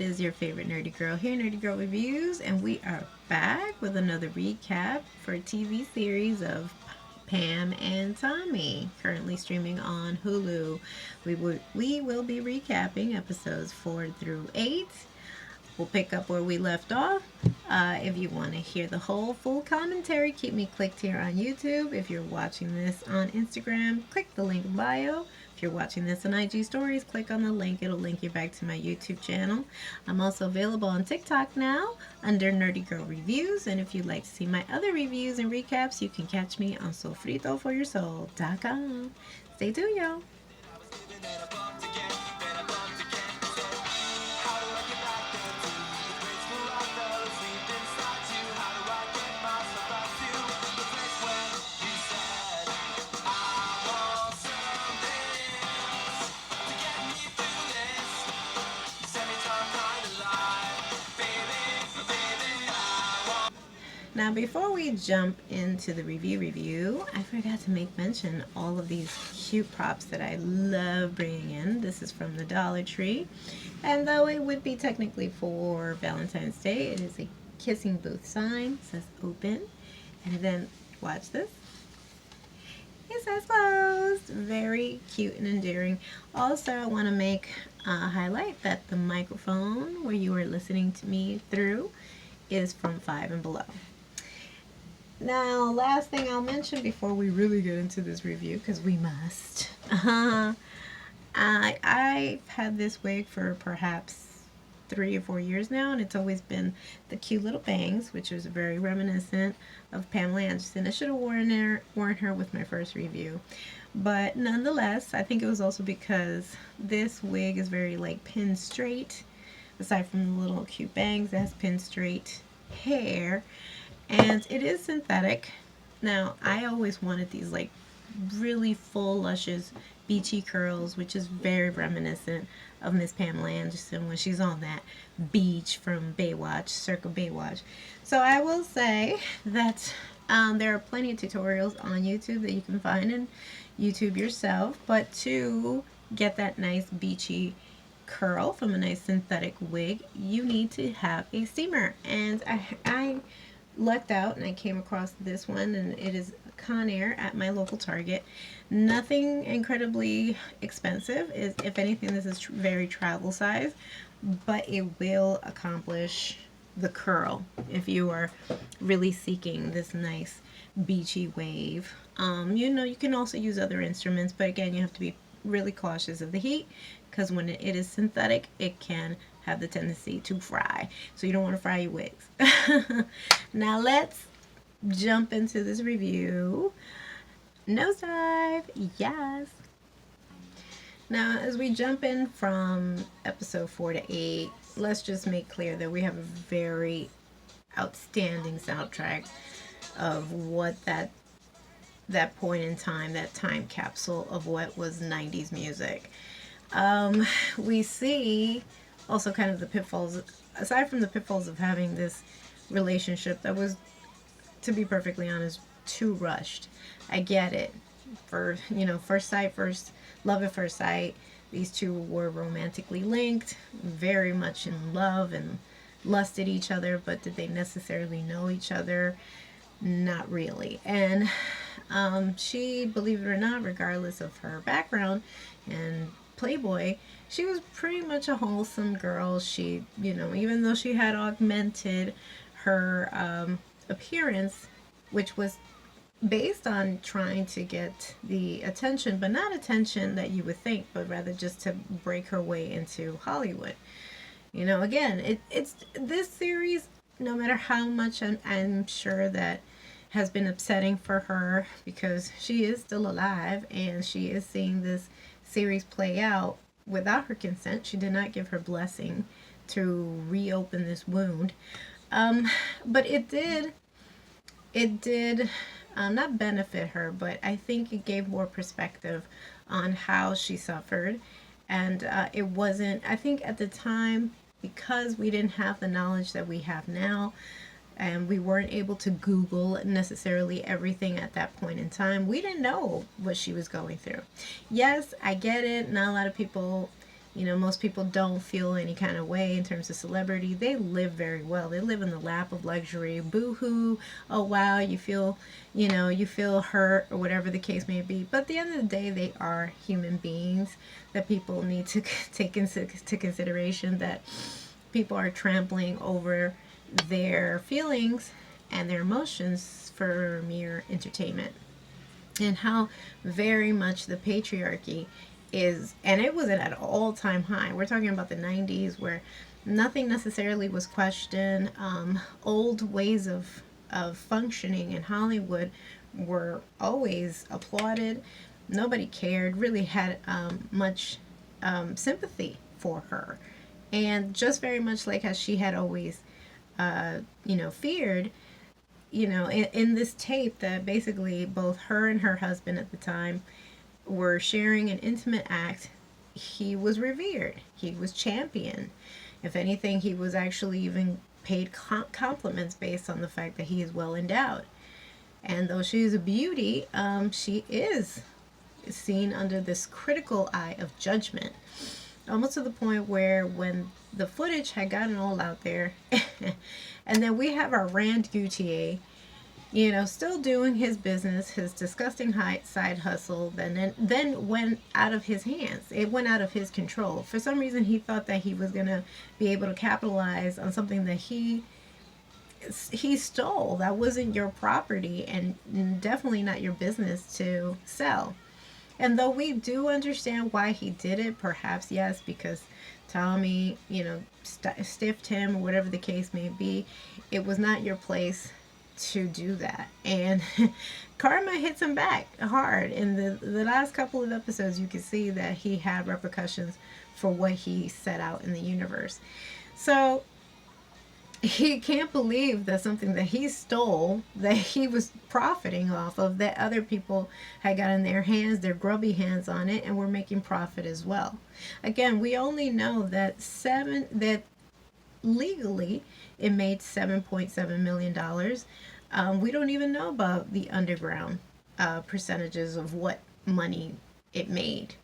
It is your favorite nerdy girl here, Nerdy Girl Reviews, and we are back with another recap for a TV series of Pam and Tommy, currently streaming on Hulu. We will be recapping episodes 4 through 8. We'll pick up where we left off. If you want to hear the whole full commentary, keep me clicked here on YouTube. If you're watching this on Instagram, click the link in bio. If you're watching this on IG Stories, click on the link. It'll link you back to my YouTube channel. I'm also available on TikTok now under Nerdy Girl Reviews. And if you'd like to see my other reviews and recaps, you can catch me on sofritoforyoursoul.com. Stay tuned, y'all. Now, before we jump into the review, I forgot to make mention all of these cute props that I love bringing in. This is from the Dollar Tree, and though it would be technically for Valentine's Day, it is a kissing booth sign. It says open, and then watch this. It says closed. Very cute and endearing. Also, I want to make a highlight that the microphone where you are listening to me through is from 5 and below. Now, last thing I'll mention before we really get into this review, because we must. I've had this wig for perhaps 3 or 4 years now, and it's always been the cute little bangs, which was very reminiscent of Pamela Anderson. I should have worn her with my first review. But nonetheless, I think it was also because this wig is very like pin straight. Aside from the little cute bangs, it has pin straight hair. And it is synthetic. Now, I always wanted these like really full, luscious, beachy curls, which is very reminiscent of Miss Pamela Anderson when she's on that beach from Baywatch, circa Baywatch. So I will say that there are plenty of tutorials on YouTube that you can find in YouTube yourself, but to get that nice beachy curl from a nice synthetic wig, you need to have a steamer. And I lucked out and I came across this one, and it is Conair at my local Target. Nothing incredibly expensive. If anything, this is very travel size, but it will accomplish the curl if you are really seeking this nice beachy wave. You can also use other instruments, but again, you have to be really cautious of the heat, because when it is synthetic, it can have the tendency to fry. So you don't want to fry your wigs. Now let's jump into this review. Nosedive, yes. Now, as we jump in from episode 4 to 8, let's just make clear that we have a very outstanding soundtrack of what that point in time, that time capsule of what was 90s music. We see also kind of the pitfalls, aside from the pitfalls of having this relationship that was, to be perfectly honest, too rushed. I get it. First love at first sight. These two were romantically linked, very much in love and lusted each other, but did they necessarily know each other? Not really. And she, believe it or not, regardless of her background and Playboy, she was pretty much a wholesome girl. She, even though she had augmented her appearance, which was based on trying to get the attention, but not attention that you would think, but rather just to break her way into Hollywood. Again, it's this series, no matter how much I'm sure that has been upsetting for her, because she is still alive and she is seeing this series play out without her consent. She did not give her blessing to reopen this wound. But it did not benefit her, but I think it gave more perspective on how she suffered. And it wasn't, I think at the time, because we didn't have the knowledge that we have now, and we weren't able to Google necessarily everything at that point in time, we didn't know what she was going through. Yes, I get it. Not a lot of people You know, most people don't feel any kind of way in terms of celebrity. They live very well. They live in the lap of luxury. Boo hoo. Oh wow, you feel, you feel hurt or whatever the case may be. But at the end of the day, they are human beings that people need to take into consideration, that people are trampling over their feelings and their emotions for mere entertainment. And how very much the patriarchy is, and it was at an all-time high. We're talking about the 90s, where nothing necessarily was questioned. Old ways of functioning in Hollywood were always applauded. Nobody cared, really had much sympathy for her. And just very much like how she had always, feared, in this tape, that basically both her and her husband at the time were sharing an intimate act, he was revered. He was championed. If anything, he was actually even paid compliments based on the fact that he is well endowed. And though she is a beauty, she is seen under this critical eye of judgment. Almost to the point where when the footage had gotten all out there, and then we have our Rand Gutier, still doing his business, his disgusting side hustle, then went out of his hands. It went out of his control. For some reason, he thought that he was going to be able to capitalize on something that he stole. That wasn't your property, and definitely not your business to sell. And though we do understand why he did it, perhaps, yes, because Tommy, stiffed him, or whatever the case may be, it was not your place to do that. And karma hits him back hard. In the last couple of episodes, you can see that he had repercussions for what he set out in the universe. So he can't believe that something that he stole, that he was profiting off of, that other people had gotten their hands, their grubby hands on it, and were making profit as well. Again, we only know that legally it made $7.7 million. We don't even know about the underground percentages of what money it made,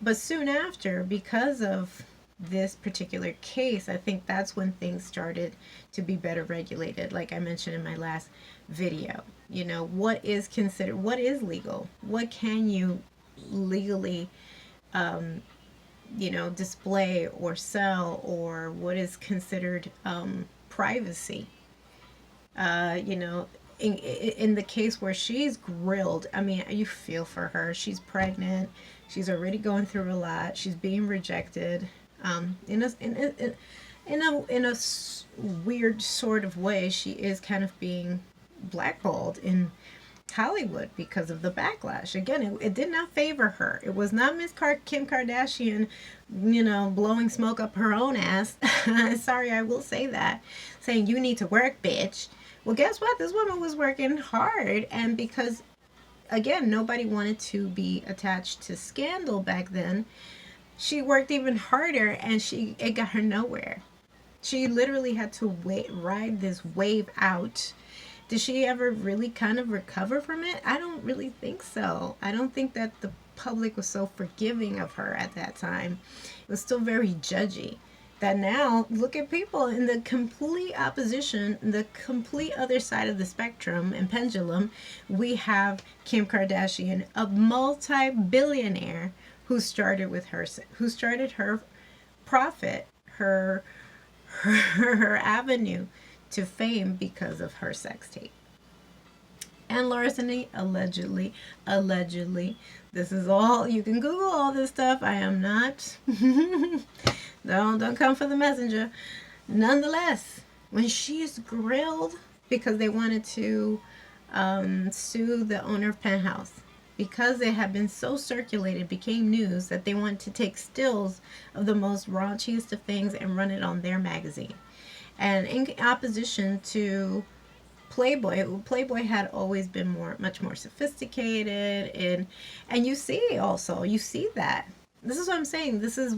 But soon after, because of this particular case, I think that's when things started to be better regulated. Like I mentioned in my last video, what is legal? What can you legally, display or sell, or what is considered privacy? In the case where she's grilled, I mean, you feel for her. She's pregnant. She's already going through a lot. She's being rejected. In a weird sort of way, she is kind of being blackballed in Hollywood because of the backlash. Again, it did not favor her. It was not Miss Kim Kardashian, blowing smoke up her own ass. Sorry, I will say that. Saying, you need to work, bitch. Well, guess what? This woman was working hard, and because, again, nobody wanted to be attached to scandal back then, she worked even harder, and it got her nowhere. She literally had to ride this wave out. Did she ever really kind of recover from it? I don't really think so. I don't think that the public was so forgiving of her at that time. It was still very judgy. That now, look at people in the complete opposition, the complete other side of the spectrum and pendulum. We have Kim Kardashian, a multi-billionaire, who started her profit, her avenue to fame because of her sex tape. And larceny, allegedly, this is all, you can Google all this stuff. I am not, don't come for the messenger. Nonetheless, when she is grilled because they wanted to sue the owner of Penthouse, because it had been so circulated, became news that they wanted to take stills of the most raunchiest of things and run it on their magazine. And in opposition to Playboy had always been much more sophisticated, and you see that. This is what I'm saying. This is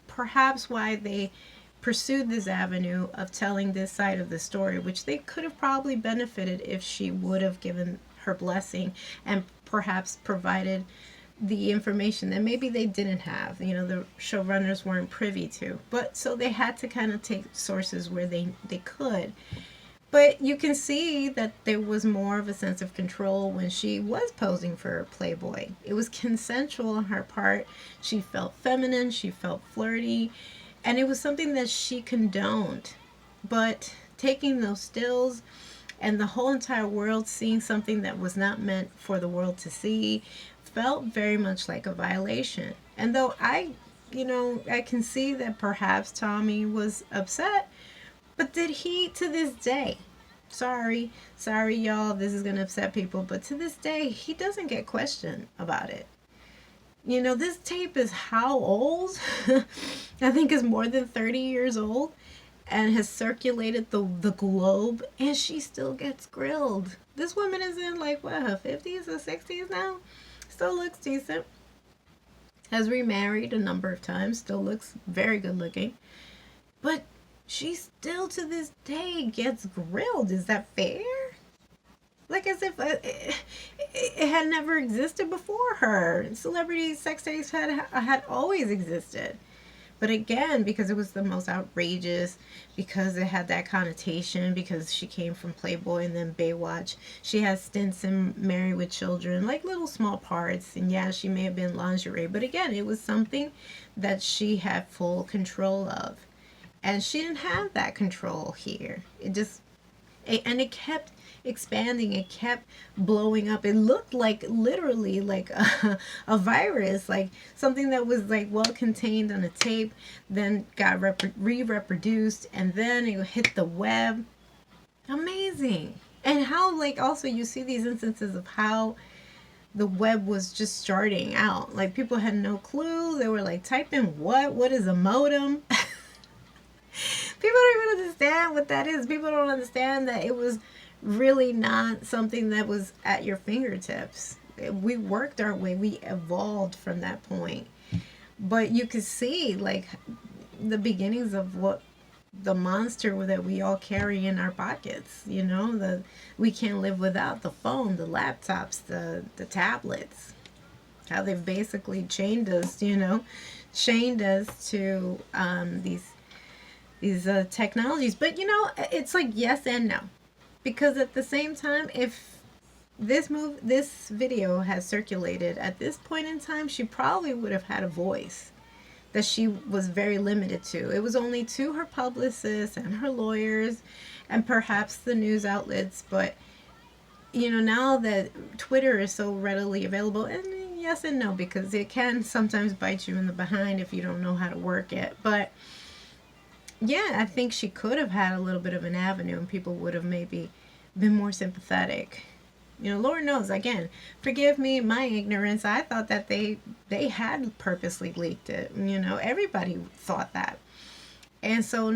perhaps why they pursued this avenue of telling this side of the story, which they could have probably benefited if she would have given her blessing and perhaps provided the information that maybe they didn't have, you know, the showrunners weren't privy to. But so they had to kind of take sources where they could. But you can see that there was more of a sense of control when she was posing for Playboy. It was consensual on her part. She felt feminine, she felt flirty, and it was something that she condoned. But taking those stills and the whole entire world seeing something that was not meant for the world to see felt very much like a violation. And though I can see that perhaps Tommy was upset, but did he, to this day, sorry y'all, this is going to upset people, but to this day, he doesn't get questioned about it. You know, this tape is how old? I think it's more than 30 years old and has circulated the globe, and she still gets grilled. This woman is in, like, what, her 50s or 60s now? Still looks decent. Has remarried a number of times, still looks very good looking. But she still to this day gets grilled. Is that fair? Like as if it had never existed before her. Celebrity sex tapes had always existed. But again, because it was the most outrageous, because it had that connotation, because she came from Playboy and then Baywatch, she has stints in Married with Children, like little small parts. And yeah, she may have been lingerie, but again, it was something that she had full control of. And she didn't have that control here. It kept expanding. It kept blowing up. It looked like literally like a virus, like something that was like well contained on a tape, then got re-reproduced, and then it hit the web. Amazing. And how, like, also you see these instances of how the web was just starting out. Like people had no clue. They were like, type in what is a modem? People don't even understand what that is. People don't understand that it was really not something that was at your fingertips. We worked our way. We evolved from that point. But you could see, like, the beginnings of what the monster that we all carry in our pockets. You know, we can't live without the phone, the laptops, the tablets. How they've basically chained us to these technologies. But it's like yes and no, because at the same time, if this video has circulated at this point in time, she probably would have had a voice that she was very limited to. It was only to her publicists and her lawyers and perhaps the news outlets. But now that Twitter is so readily available, and yes and no, because it can sometimes bite you in the behind if you don't know how to work it. But yeah, I think she could have had a little bit of an avenue and people would have maybe been more sympathetic. Lord knows, again, forgive me, my ignorance. I thought that they had purposely leaked it. Everybody thought that. And so